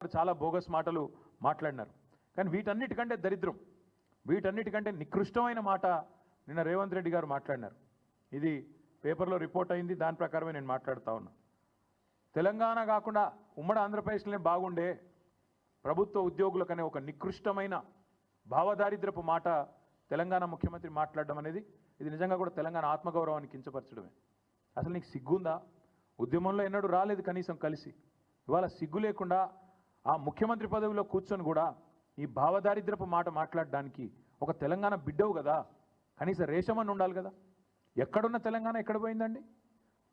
చాలా బోగస్ మాటలు మాట్లాడినారు. కానీ వీటన్నిటికంటే దరిద్రం, వీటన్నిటికంటే నికృష్టమైన మాట నిన్న రేవంత్ రెడ్డి గారు మాట్లాడినారు. ఇది పేపర్లో రిపోర్ట్ అయింది, దాని ప్రకారమే నేను మాట్లాడుతూ ఉన్నా. తెలంగాణ కాకుండా ఉమ్మడి ఆంధ్రప్రదేశ్లోనే బాగుండే ప్రభుత్వ ఉద్యోగులకనే ఒక నికృష్టమైన భావదారిద్రపు మాట తెలంగాణ ముఖ్యమంత్రి మాట్లాడడం అనేది ఇది నిజంగా కూడా తెలంగాణ ఆత్మగౌరవాన్ని కించపరచడమే. అసలు నీకు సిగ్గుందా? ఉద్యమంలో ఎన్నడూ రాలేదు కనీసం కలిసి, ఇవాళ సిగ్గు లేకుండా ఆ ముఖ్యమంత్రి పదవిలో కూర్చొని కూడా ఈ భావదారిద్రపు మాట మాట్లాడడానికి ఒక తెలంగాణ బిడ్డవు కదా, కనీసం రేషమని ఉండాలి కదా. ఎక్కడున్న తెలంగాణ ఎక్కడ పోయిందండి?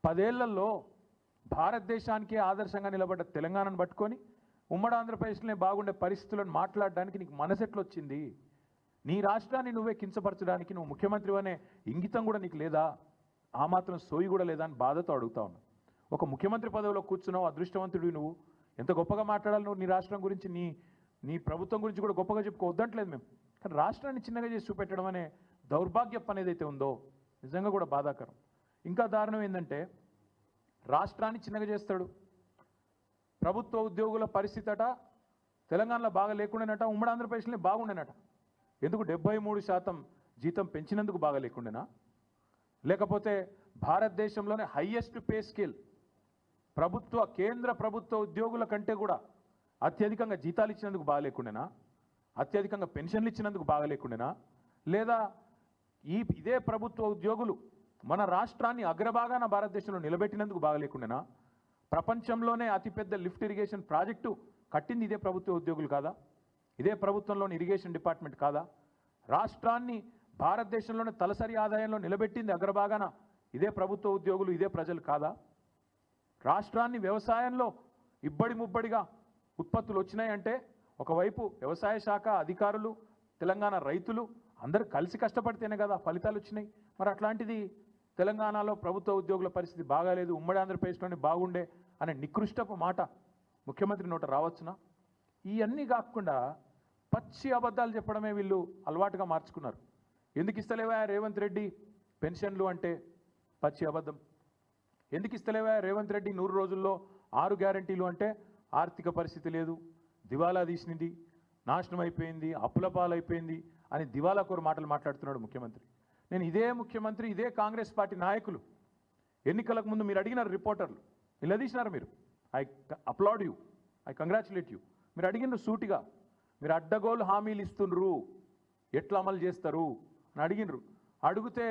10 ఏళ్లలో భారతదేశానికే ఆదర్శంగా నిలబడ్డ తెలంగాణను పట్టుకొని ఉమ్మడి ఆంధ్రప్రదేశ్లోనే బాగుండే పరిస్థితులను మాట్లాడడానికి నీకు మనసెట్లు వచ్చింది? నీ రాష్ట్రాన్ని నువ్వే కించపరచడానికి నువ్వు ముఖ్యమంత్రి అనే ఇంగితం కూడా నీకు లేదా? ఆ మాత్రం సోయి కూడా లేదా అని బాధతో అడుగుతా ఉన్నా. ఒక ముఖ్యమంత్రి పదవిలో కూర్చున్నావు, అదృష్టవంతుడివి నువ్వు. ఎంత గొప్పగా మాట్లాడాలి నువ్వు నీ రాష్ట్రం గురించి, నీ ప్రభుత్వం గురించి కూడా గొప్పగా చెప్పుకోవద్దంటలేదు మేము. కానీ రాష్ట్రాన్ని చిన్నగా చేసి చూపెట్టడం అనే దౌర్భాగ్యం అనేది అయితే ఉందో నిజంగా కూడా బాధాకరం. ఇంకా దారుణం ఏంటంటే రాష్ట్రాన్ని చిన్నగా చేస్తాడు. ప్రభుత్వ ఉద్యోగుల పరిస్థితి అట తెలంగాణలో బాగా లేకుండానట, ఉమ్మడి ఆంధ్రప్రదేశ్లో బాగుండేనట. ఎందుకు 73% జీతం పెంచినందుకు బాగా లేకుండేనా? లేకపోతే భారతదేశంలోనే హైయెస్ట్ పే స్కేల్ కేంద్ర ప్రభుత్వ ఉద్యోగుల కంటే కూడా అత్యధికంగా జీతాలు ఇచ్చినందుకు బాగా లేకుండేనా? అత్యధికంగా పెన్షన్లు ఇచ్చినందుకు బాగా లేకుండేనా? లేదా ఇదే ప్రభుత్వ ఉద్యోగులు మన రాష్ట్రాన్ని అగ్రభాగాన భారతదేశంలో నిలబెట్టినందుకు బాగా లేకుండేనా? ప్రపంచంలోనే అతిపెద్ద లిఫ్ట్ ఇరిగేషన్ ప్రాజెక్టు కట్టింది ఇదే ప్రభుత్వ ఉద్యోగులు కాదా? ఇదే ప్రభుత్వంలోని ఇరిగేషన్ డిపార్ట్మెంట్ కాదా? రాష్ట్రాన్ని భారతదేశంలోనే తలసరి ఆదాయంలో నిలబెట్టింది అగ్రభాగాన ఇదే ప్రభుత్వ ఉద్యోగులు, ఇదే ప్రజలు కాదా? రాష్ట్రాన్ని వ్యవసాయంలో ఇబ్బడి ముబ్బడిగా ఉత్పత్తులు వచ్చినాయంటే ఒకవైపు వ్యవసాయ శాఖ అధికారులు, తెలంగాణ రైతులు అందరూ కలిసి కష్టపడితేనే కదా ఫలితాలు వచ్చినాయి. మరి అట్లాంటిది తెలంగాణలో ప్రభుత్వ ఉద్యోగుల పరిస్థితి బాగాలేదు, ఉమ్మడి ఆంధ్రప్రదేశ్లోనే బాగుండే అనే నికృష్టపు మాట ముఖ్యమంత్రి నోట రావచ్చునా? ఇవన్నీ కాకుండా పచ్చి అబద్ధాలు చెప్పడమే వీళ్ళు అలవాటుగా మార్చుకున్నారు. ఎందుకు ఇస్తలేవా రేవంత్ రెడ్డి పెన్షన్లు అంటే పచ్చి అబద్ధం. ఎందుకు ఇస్తలేవా రేవంత్ రెడ్డి 100 రోజుల్లో 6 గ్యారంటీలు అంటే ఆర్థిక పరిస్థితి లేదు, దివాలా తీసినది, నాశనం అయిపోయింది, అప్పుల పాలైపోయింది అని దివాలాకోరు మాటలు మాట్లాడుతున్నాడు ముఖ్యమంత్రి. నేను ఇదే ముఖ్యమంత్రి, ఇదే కాంగ్రెస్ పార్టీ నాయకులు ఎన్నికలకు ముందు మీరు అడిగినారు, రిపోర్టర్లు నిలదీసినారు. మీరు I applaud you, I congratulate you. మీరు అడిగినారు సూటిగా, మీరు అడ్డగోలు హామీలు ఇస్తుండ్రు, ఎట్లా అమలు చేస్తారు అని అడిగినరు. అడిగితే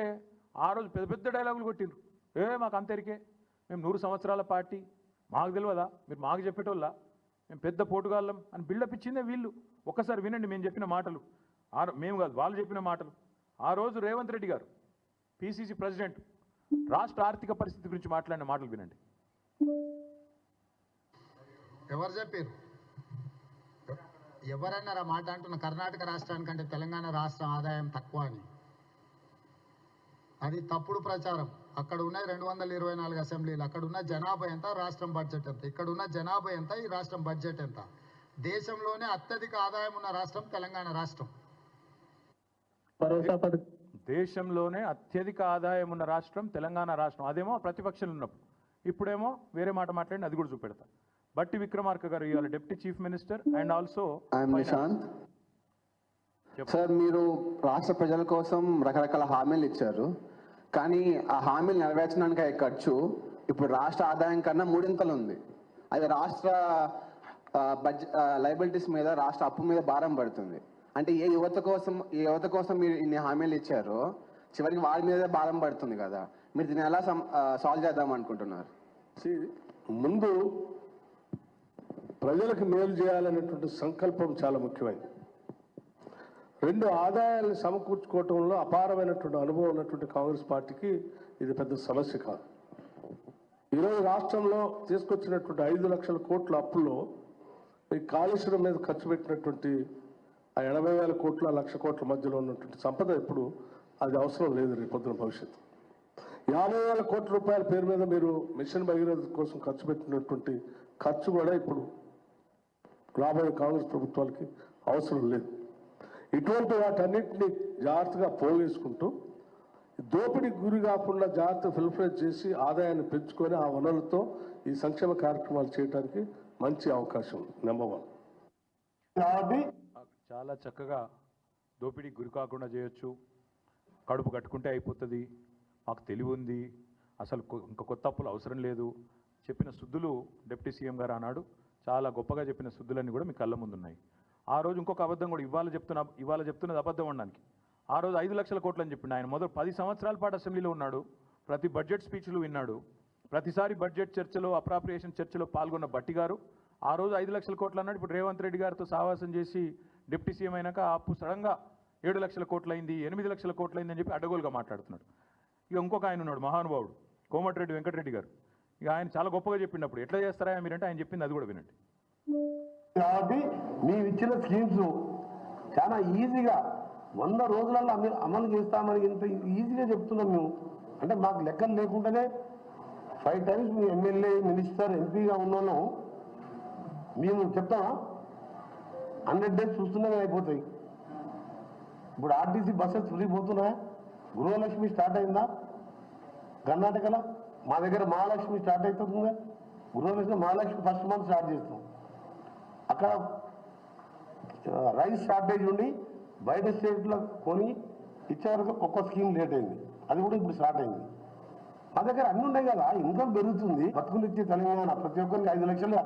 ఆ రోజు పెద్ద పెద్ద డైలాగులు కొట్టిండ్రు. మాకు అంతరికే, మేము 100 సంవత్సరాల పార్టీ, మాకు తెలియదా, మీరు మాకు చెప్పేటోళ్ళ, మేము పెద్ద పోటుగాళ్ళం అని బిల్డప్ ఇచ్చిందే వీళ్ళు. ఒక్కసారి వినండి మేము చెప్పిన మాటలు, మేము కాదు వాళ్ళు చెప్పిన మాటలు. ఆ రోజు రేవంత్ రెడ్డి గారు పిసిసి ప్రెసిడెంట్ రాష్ట్ర ఆర్థిక పరిస్థితి గురించి మాట్లాడిన మాటలు వినండి. ఎవరు చెప్పారు? ఎవరన్నారు ఆ మాట? అంటున్న కర్ణాటక రాష్ట్రానికంటే తెలంగాణ రాష్ట్రం ఆదాయం తక్కువ అని. అది తప్పుడు ప్రచారం. అక్కడ ఉన్న 224 అసెంబ్లీలు, అక్కడ ఉన్న జనాభా ఎంత, రాష్ట్రం బడ్జెట్ ఎంత, ఇక్కడ ఉన్న జనాభా ఎంత, ఈ రాష్ట్రం బడ్జెట్ ఎంత. దేశంలోనే అత్యధిక ఆదాయం ఉన్న రాష్ట్రం తెలంగాణ రాష్ట్రం. దేశంలోనే అత్యధిక ఆదాయం ఉన్న రాష్ట్రం తెలంగాణ రాష్ట్రం. అదేమో ప్రతిపక్షాలు ఉన్నప్పుడు, ఇప్పుడేమో వేరే మాట మాట్లాడి అది కూడా చూపెడతా. బట్టి విక్రమార్క గారు ఇవాళ deputy chief minister and also Nishant sir, మీరు రాష్ట్ర ప్రజల కోసం రకరకాల హామీలు ఇచ్చారు, కానీ ఆ హామీలు నెరవేర్చడానికి అయ్యే ఖర్చు ఇప్పుడు రాష్ట్ర ఆదాయం కన్నా 3 ఉంది. అది రాష్ట్ర లయబిలిటీస్ మీద, రాష్ట్ర అప్పు మీద భారం పడుతుంది. అంటే ఏ యువత కోసం మీరు ఇన్ని హామీలు ఇచ్చారో చివరికి వారి మీద భారం పడుతుంది కదా. మీరు దీన్ని ఎలా సాల్వ్ చేద్దాం అనుకుంటున్నారు? ముందు ప్రజలకు మేలు చేయాలనేటువంటి సంకల్పం చాలా ముఖ్యమైనది. 2 ఆదాయాలను సమకూర్చుకోవటంలో అపారమైనటువంటి అనుభవం ఉన్నటువంటి కాంగ్రెస్ పార్టీకి ఇది పెద్ద సమస్య కాదు. ఈరోజు రాష్ట్రంలో తీసుకొచ్చినటువంటి 5 లక్షల కోట్ల అప్పుల్లో ఈ కాళేశ్వరం మీద ఖర్చు పెట్టినటువంటి ఆ 80,000 కోట్ల 1,00,000 కోట్ల మధ్యలో ఉన్నటువంటి సంపద ఇప్పుడు అది అవసరం లేదు. రేపు పొద్దున భవిష్యత్తు 50,000 కోట్ల రూపాయల పేరు మీద మీరు మిషన్ భగీరథ కోసం ఖర్చు పెట్టినటువంటి ఖర్చు కూడా ఇప్పుడు రాబోయే కాంగ్రెస్ ప్రభుత్వాలకి అవసరం లేదు. ఇటువంటి వాటన్నిటిని జాగ్రత్తగా పోగేసుకుంటూ దోపిడీకి గురి కాకుండా జాగ్రత్త ఫిల్ఫ్రేజ్ చేసి ఆదాయాన్ని పెంచుకొని ఆ వనరులతో ఈ సంక్షేమ కార్యక్రమాలు చేయడానికి మంచి అవకాశం నెంబర్ 1. కాబట్టి చాలా చక్కగా దోపిడీకి గురి కాకుండా చేయొచ్చు, కడుపు కట్టుకుంటే అయిపోతుంది, మాకు తెలివి ఉంది, అసలు ఇంకా కొత్త అప్పులు అవసరం లేదు చెప్పిన సుద్దులు డిప్యూటీ సీఎం గారు అన్నాడు. చాలా గొప్పగా చెప్పిన సుద్దులన్నీ కూడా మీ కళ్ళ ముందు ఉన్నాయి. ఆ రోజు ఇంకొక అబద్ధం కూడా ఇవాళ చెప్తున్నది అబద్ధం అనడానికి. ఆ రోజు 5 లక్షల కోట్లు అని చెప్పిండు. ఆయన మొదలు 10 సంవత్సరాల పాటు అసెంబ్లీలో ఉన్నాడు, ప్రతి బడ్జెట్ స్పీచ్లు విన్నాడు, ప్రతిసారి బడ్జెట్ చర్చలో అప్రాప్రియేషన్ చర్చలో పాల్గొన్న బట్టి గారు ఆ రోజు 5 లక్షల కోట్లు అన్నాడు. ఇప్పుడు రేవంత్ రెడ్డి గారితో సావాసం చేసి డిప్యూటీ సీఎం అయినాక ఆ అప్పు సడన్గా 7 లక్షల కోట్లు అయింది, 8 లక్షల కోట్లు అయిందని చెప్పి అడ్డగోలుగా మాట్లాడుతున్నాడు. ఇక ఇంకొక ఆయన ఉన్నాడు మహానుభావుడు కోమటిరెడ్డి వెంకటరెడ్డి గారు. ఇక ఆయన చాలా గొప్పగా చెప్పిండప్పుడు ఎట్లా చేస్తారా మీరంటే ఆయన చెప్పింది అది కూడా వినండి. కాబట్టి మేము ఇచ్చిన స్కీమ్స్ చాలా ఈజీగా 100 రోజులలో అమలు చేస్తామని ఇంత ఈజీగా చెప్తున్నాం మేము. అంటే మాకు లెక్కలు లేకుండానే 5 టైమ్స్ మీ ఎమ్మెల్యే మినిస్టర్ ఎంపీగా ఉన్నాను మేము చెప్తామా? 100 డేస్ చూస్తున్నామే అయిపోతాయి. ఇప్పుడు ఆర్టీసీ బస్సెస్ ఫ్రీ పోతున్నాయా? గృహలక్ష్మి స్టార్ట్ అయిందా? కర్ణాటకలో మా దగ్గర మహాలక్ష్మి స్టార్ట్ అవుతుందిగా. గృహలక్ష్మి మహాలక్ష్మి ఫస్ట్ మంత్ స్టార్ట్ చేస్తాం. అక్కడ రైస్ షార్టేజ్ ఉండి బయట స్టేట్లో కొని ఇచ్చే వరకు ఒక్క స్కీమ్ లేట్ అయింది, అది కూడా ఇప్పుడు స్టార్ట్ అయింది. మా దగ్గర అన్నీ ఉన్నాయి కదా, ఇన్కమ్ పెరుగుతుంది. బతుకునిచ్చే తెలంగాణ ప్రతి ఒక్కరికి 5 లక్షలు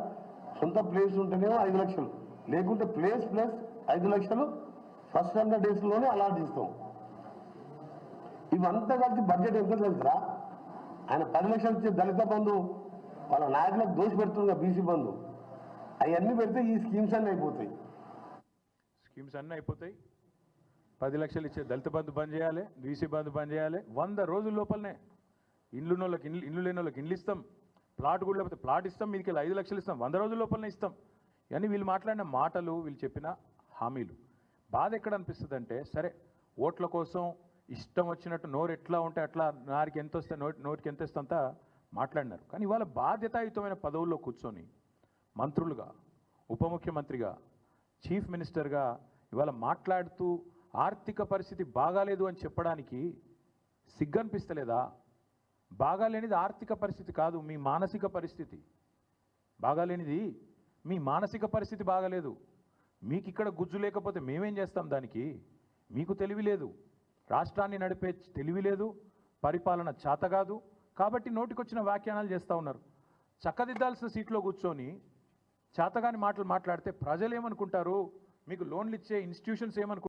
సొంత ప్లేస్ ఉంటేనేమో 5 లక్షలు, లేకుంటే ప్లేస్ ప్లస్ 5 లక్షలు ఫస్ట్ 100 డేస్లోనే అలాట్ చేస్తాం. ఇవంతా కలిసి బడ్జెట్ ఎంత తెలుసా? ఆయన 10 లక్షలు ఇచ్చే దళిత బంధు వాళ్ళ నాయకులకు దోషి పెడుతుంది, బీసీ బంధు, అవన్నీ పెడితే ఈ స్కీమ్స్ అన్నీ అయిపోతాయి. స్కీమ్స్ అన్నీ అయిపోతాయి. 10 లక్షలు ఇచ్చే దళిత బంధు బంద్ చేయాలి, బీసీ బంధు బంద్ చేయాలి. 100 రోజుల లోపలనే ఇండ్లు లేని వాళ్ళకి ఇండ్లు ఇస్తాం, ప్లాట్ కూడా లేకపోతే ప్లాట్ ఇస్తాం, మీదికి 5 లక్షలు ఇస్తాం, 100 రోజుల లోపలనే ఇస్తాం. ఇవన్నీ వీళ్ళు మాట్లాడిన మాటలు, వీళ్ళు చెప్పిన హామీలు. బాధ ఎక్కడ అనిపిస్తుంది అంటే, సరే ఓట్ల కోసం ఇష్టం వచ్చినట్టు నోరు ఎట్లా ఉంటే అట్లా నారికి ఎంత వస్తే నోటికి ఎంత ఇస్తంతా మాట్లాడినారు. కానీ ఇవాళ బాధ్యతాయుతమైన పదవుల్లో కూర్చొని మంత్రులుగా, ఉప ముఖ్యమంత్రిగా, చీఫ్ మినిస్టర్గా ఇవాళ మాట్లాడుతూ ఆర్థిక పరిస్థితి బాగాలేదు అని చెప్పడానికి సిగ్గనిపిస్తలేదా? బాగాలేనిది ఆర్థిక పరిస్థితి కాదు, మీ మానసిక పరిస్థితి బాగాలేనిది. మీ మానసిక పరిస్థితి బాగాలేదు. మీకు ఇక్కడ గుజ్జు లేకపోతే మేమేం చేస్తాం దానికి? మీకు తెలివి లేదు, రాష్ట్రాన్ని నడిపే తెలివి లేదు, పరిపాలన చేత కాదు. కాబట్టి నోటికొచ్చిన వ్యాఖ్యానాలు చేస్తూ ఉన్నారు. చక్కదిద్దాల్సిన సీట్లో కూర్చొని చేతగాని మాటలు మాట్లాడితే ప్రజలు ఏమనుకుంటారు? మీకు లోన్లు ఇచ్చే ఇన్స్టిట్యూషన్స్ ఏమనుకుంటారు?